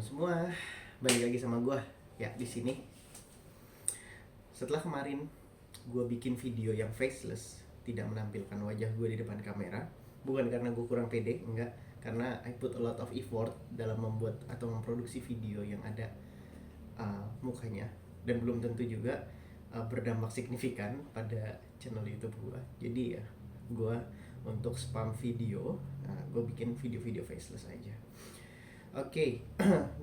semua, balik lagi sama gue ya di sini. Setelah kemarin gue bikin video yang faceless, tidak menampilkan wajah gue di depan kamera, bukan karena gue kurang pede, enggak, karena I put a lot of effort dalam membuat atau memproduksi video yang ada mukanya, dan belum tentu juga berdampak signifikan pada channel YouTube gue. Jadi ya gue untuk spam video, gue bikin video-video faceless aja. Oke,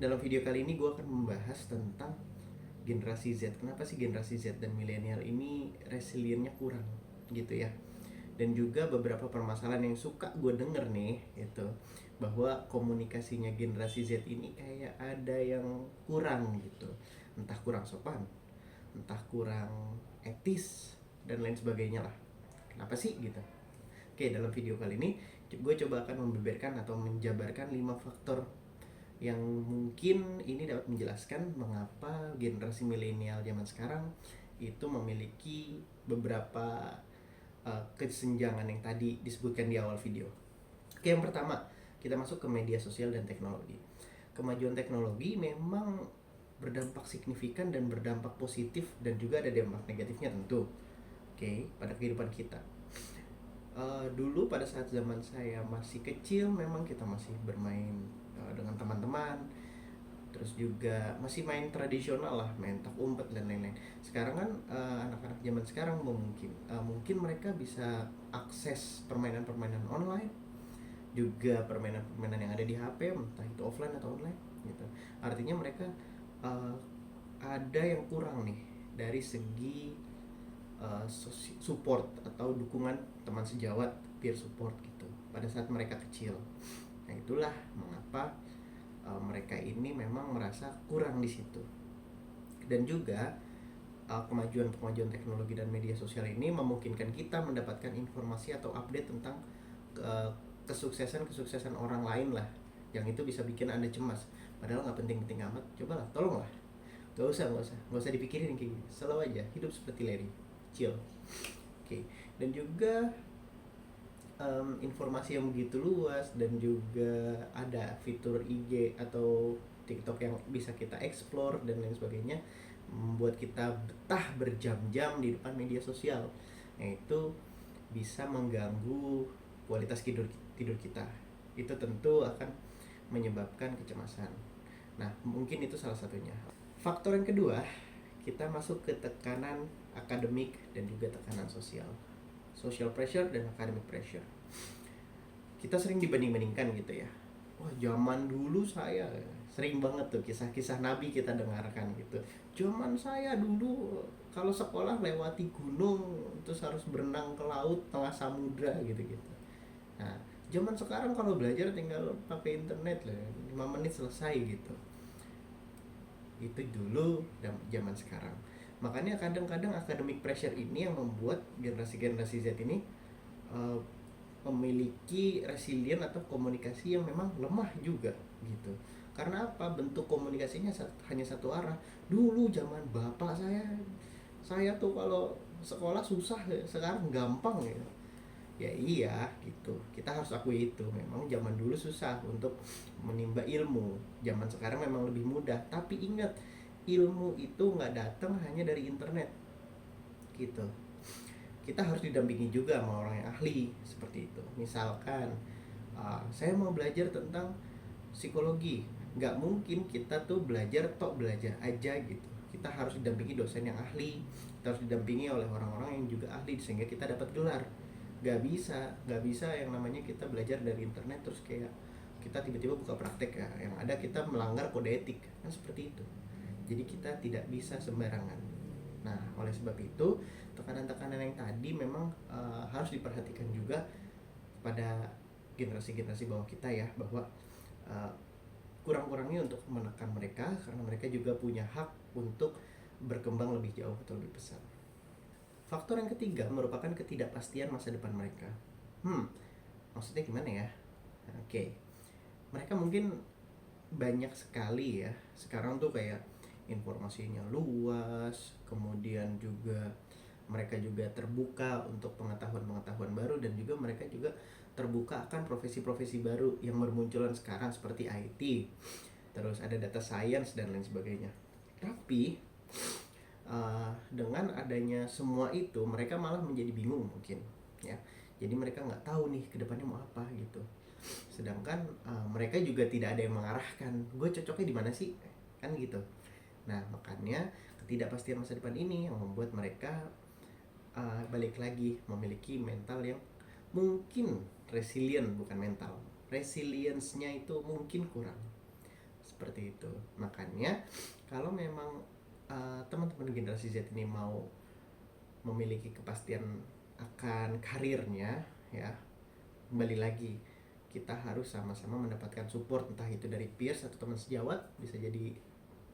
dalam video kali ini gue akan membahas tentang generasi Z. Kenapa sih generasi Z dan milenial ini resiliennya kurang gitu ya? Dan juga beberapa permasalahan yang suka gue denger nih, itu bahwa komunikasinya generasi Z ini kayak ada yang kurang gitu. Entah kurang sopan, entah kurang etis, dan lain sebagainya lah. Kenapa sih gitu? Oke, dalam video kali ini gue coba akan membeberkan atau menjabarkan 5 faktor yang mungkin ini dapat menjelaskan mengapa generasi milenial zaman sekarang itu memiliki beberapa kesenjangan yang tadi disebutkan di awal video. Oke, yang pertama, kita masuk ke media sosial dan teknologi. Kemajuan teknologi memang berdampak signifikan dan berdampak positif, dan juga ada dampak negatifnya tentu. Oke, pada kehidupan kita. Dulu pada saat zaman saya masih kecil, memang kita masih bermain dengan teman-teman, terus juga masih main tradisional lah, main tak umpet dan lain-lain. Sekarang kan anak-anak zaman sekarang mungkin mereka bisa akses permainan-permainan online, juga permainan-permainan yang ada di HP, entah itu offline atau online gitu. Artinya mereka ada yang kurang nih dari segi support atau dukungan teman sejawat, peer support gitu pada saat mereka kecil. Nah, itulah mengapa mereka ini memang merasa kurang di situ. Dan juga kemajuan teknologi dan media sosial ini memungkinkan kita mendapatkan informasi atau update tentang kesuksesan orang lain lah, yang itu bisa bikin Anda cemas. Padahal nggak penting-penting amat. Cobalah, tolonglah. Gak usah dipikirin kayak gitu. Slow aja, hidup seperti Larry, chill. Oke. Dan juga informasi yang begitu luas, dan juga ada fitur IG atau TikTok yang bisa kita explore dan lain sebagainya, membuat kita betah berjam-jam di depan media sosial, yaitu bisa mengganggu kualitas tidur kita. Itu tentu akan menyebabkan kecemasan. Nah, mungkin itu salah satunya. Faktor yang kedua, kita masuk ke tekanan akademik dan juga tekanan sosial. Social pressure dan academic pressure. Kita sering dibanding-bandingkan gitu ya. Wah, zaman dulu saya sering banget tuh kisah-kisah Nabi kita dengarkan gitu. Zaman saya dulu kalau sekolah lewati gunung, terus harus berenang ke laut tengah samudra gitu-gitu. Nah, zaman sekarang kalau belajar tinggal pakai internet lah, 5 menit selesai gitu. Itu dulu zaman sekarang. Makanya kadang-kadang academic pressure ini yang membuat generasi Z ini memiliki resilient atau komunikasi yang memang lemah juga gitu. Karena apa? Bentuk komunikasinya hanya satu arah. Dulu zaman bapak saya tuh kalau sekolah susah, sekarang gampang ya. Ya iya gitu. Kita harus akui itu. Memang zaman dulu susah untuk menimba ilmu. Zaman sekarang memang lebih mudah. Tapi ingat, ilmu itu nggak datang hanya dari internet gitu. Kita harus didampingi juga sama orang yang ahli seperti itu. Misalkan saya mau belajar tentang psikologi, nggak mungkin kita tuh belajar aja gitu. Kita harus didampingi dosen yang ahli, kita harus didampingi oleh orang-orang yang juga ahli sehingga kita dapat gelar. Nggak bisa yang namanya kita belajar dari internet terus kayak kita tiba-tiba buka praktek ya, yang ada kita melanggar kode etik kan, seperti itu. Jadi kita tidak bisa sembarangan. Nah, oleh sebab itu tekanan-tekanan yang tadi memang harus diperhatikan juga pada generasi bawah kita ya, bahwa kurang-kurangnya untuk menekan mereka, karena mereka juga punya hak untuk berkembang lebih jauh atau lebih besar. Faktor yang ketiga merupakan ketidakpastian masa depan mereka. Maksudnya gimana ya? Oke. Mereka mungkin banyak sekali ya sekarang tuh, kayak informasinya luas, kemudian juga mereka juga terbuka untuk pengetahuan baru, dan juga mereka juga terbuka akan profesi-profesi baru yang bermunculan sekarang seperti IT, terus ada data science dan lain sebagainya. Tapi dengan adanya semua itu mereka malah menjadi bingung mungkin ya. Jadi mereka nggak tahu nih kedepannya mau apa gitu. Sedangkan mereka juga tidak ada yang mengarahkan. Gue cocoknya di mana sih? Kan gitu. Nah makanya ketidakpastian masa depan ini yang membuat mereka balik lagi memiliki mental yang mungkin resilient, bukan mental. Resilience-nya itu mungkin kurang. Seperti itu. Makanya kalau memang teman-teman generasi Z ini mau memiliki kepastian akan karirnya ya, kembali lagi kita harus sama-sama mendapatkan support, entah itu dari peers atau teman sejawat, bisa jadi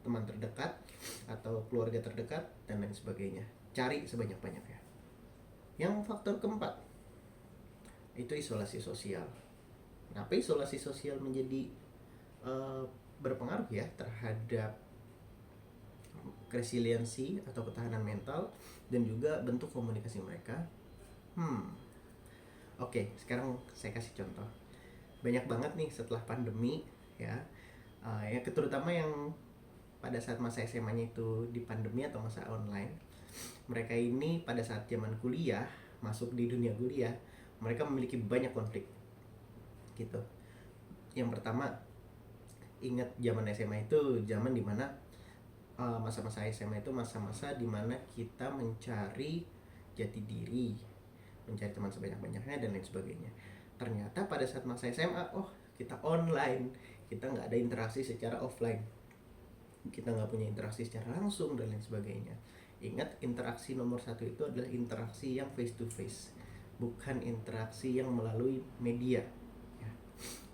teman terdekat atau keluarga terdekat dan lain sebagainya. Cari sebanyak-banyaknya. Yang faktor keempat itu isolasi sosial. Kenapa isolasi sosial menjadi berpengaruh ya terhadap resiliensi atau ketahanan mental dan juga bentuk komunikasi mereka? Oke, sekarang saya kasih contoh. Banyak banget nih setelah pandemi ya, ya terutama yang pada saat masa SMA-nya itu di pandemi atau masa online, mereka ini pada saat zaman kuliah, masuk di dunia kuliah, mereka memiliki banyak konflik gitu. Yang pertama, ingat zaman SMA itu zaman dimana masa-masa SMA itu masa-masa dimana kita mencari jati diri, mencari teman sebanyak-banyaknya dan lain sebagainya. Ternyata pada saat masa SMA, kita online, kita nggak ada interaksi secara offline, kita nggak punya interaksi secara langsung dan lain sebagainya. Ingat, interaksi nomor satu itu adalah interaksi yang face to face, bukan interaksi yang melalui media ya.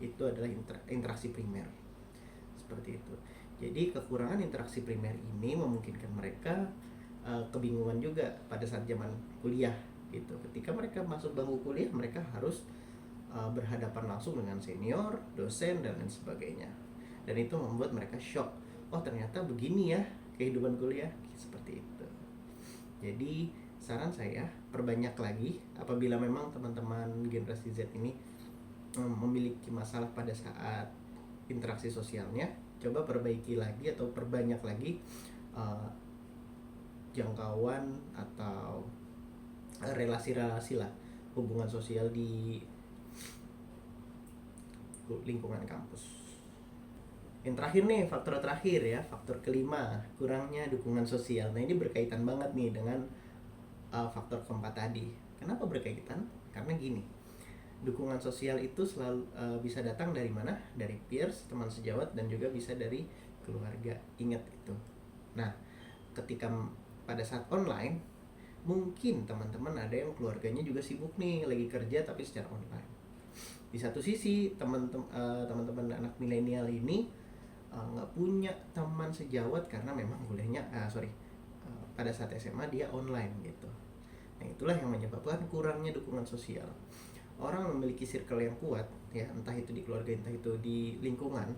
Itu adalah interaksi primer, seperti itu. Jadi kekurangan interaksi primer ini memungkinkan mereka kebingungan juga pada saat zaman kuliah gitu. Ketika mereka masuk bangku kuliah, mereka harus berhadapan langsung dengan senior, dosen dan lain sebagainya. Dan itu membuat mereka shock. Oh ternyata begini ya kehidupan kuliah, seperti itu. Jadi saran saya, perbanyak lagi apabila memang teman-teman generasi Z ini memiliki masalah pada saat interaksi sosialnya, coba perbaiki lagi atau perbanyak lagi jangkauan atau relasi-relasi lah, hubungan sosial di lingkungan kampus. Yang terakhir nih, faktor terakhir ya, faktor kelima, kurangnya dukungan sosial. Nah ini berkaitan banget nih dengan faktor keempat tadi. Kenapa berkaitan? Karena gini, dukungan sosial itu selalu bisa datang dari mana? Dari peers, teman sejawat, dan juga bisa dari keluarga. Ingat itu. Nah, ketika pada saat online, mungkin teman-teman ada yang keluarganya juga sibuk nih, lagi kerja tapi secara online. Di satu sisi, teman-teman anak milenial ini nggak punya teman sejawat karena memang kuliahnya pada saat SMA dia online gitu. Nah itulah yang menyebabkan kurangnya dukungan sosial. Orang memiliki circle yang kuat ya, entah itu di keluarga, entah itu di lingkungan,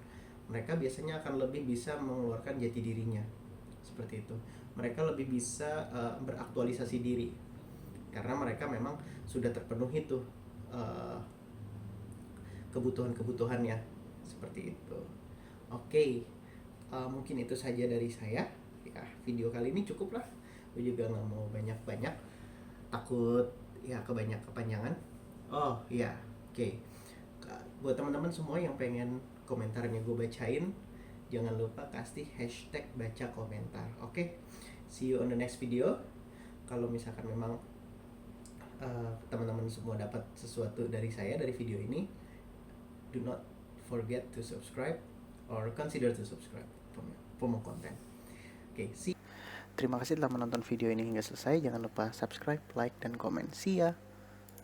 mereka biasanya akan lebih bisa mengeluarkan jati dirinya, seperti itu. Mereka lebih bisa beraktualisasi diri karena mereka memang sudah terpenuhi tuh kebutuhan-kebutuhannya, seperti itu. Oke, mungkin itu saja dari saya ya. Video kali ini cukup lah, gue juga nggak mau banyak-banyak, takut ya kepanjangan. Oh iya, oke. Buat teman-teman semua yang pengen komentarnya gue bacain, jangan lupa kasih hashtag baca komentar. Oke, see you on the next video. Kalau misalkan memang teman-teman semua dapat sesuatu dari saya, dari video ini, do not forget to subscribe or consider to subscribe for more content. Oke, see. Terima kasih telah menonton video ini hingga selesai. Jangan lupa subscribe, like, dan komen. See ya.